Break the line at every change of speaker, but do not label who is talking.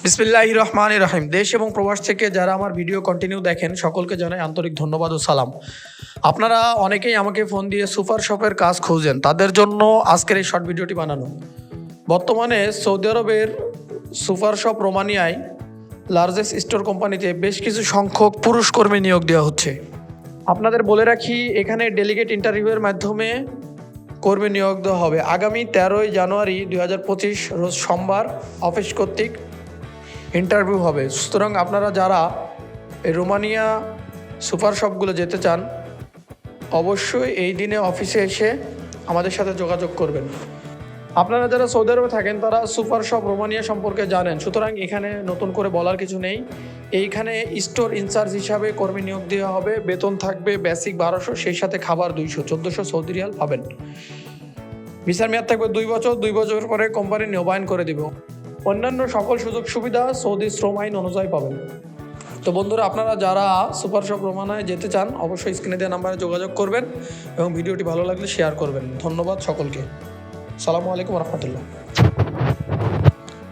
বিসমিল্লাহির রহমানির রহিম। দেশ এবং প্রবাস থেকে যারা আমার ভিডিও কন্টিনিউ দেখেন সকলকে জানাই আন্তরিক ধন্যবাদ ও সালাম। আপনারা অনেকেই আমাকে ফোন দিয়ে সুপার শপের কাজ খুঁজেন, তাদের জন্য আজকের এই শর্ট ভিডিওটি বানানো। বর্তমানে সৌদি আরবের সুপার শপ রোমানিয়ায় লার্জেস্ট স্টোর কোম্পানিতে বেশ কিছু সংখ্যক পুরুষ কর্মী নিয়োগ দেওয়া হচ্ছে। আপনাদের বলে রাখি, এখানে ডেলিগেট ইন্টারভিউয়ের মাধ্যমে কর্মী নিয়োগ দেওয়া হবে। আগামী 13ই জানুয়ারি 2025 রোজ সোমবার অফিস কর্তৃক ইন্টারভিউ হবে। সুতরাং আপনারা যারা এই রোমানিয়া সুপার শপগুলো যেতে চান, অবশ্যই এই দিনে অফিসে এসে আমাদের সাথে যোগাযোগ করবেন। আপনারা যারা সৌদি আরবে থাকেন তারা সুপার শপ রোমানিয়া সম্পর্কে জানেন, সুতরাং এখানে নতুন করে বলার কিছু নেই। এইখানে স্টোর ইনচার্জ হিসাবে কর্মী নিয়োগ দেওয়া হবে। বেতন থাকবে বেসিক 1200, সেই সাথে খাবার 200, 1400 সৌদি রিয়াল পাবেন। ভিসার মেয়াদ থাকবে 2 বছর। 2 বছর পরে কোম্পানি নবায়ন করে দেবে। অন্যান্য সকল সুযোগ সুবিধা সৌদি শ্রম আইন অনুযায়ী পাবেন। তো বন্ধুরা, আপনারা যারা সুপার শপ রোমানিয়ায় যেতে চান অবশ্যই স্ক্রিনে দেওয়া নাম্বারে যোগাযোগ করবেন এবং ভিডিওটি ভালো লাগলে শেয়ার করবেন। ধন্যবাদ সকলকে। আসসালামু আলাইকুম রহমতুল্লাহ।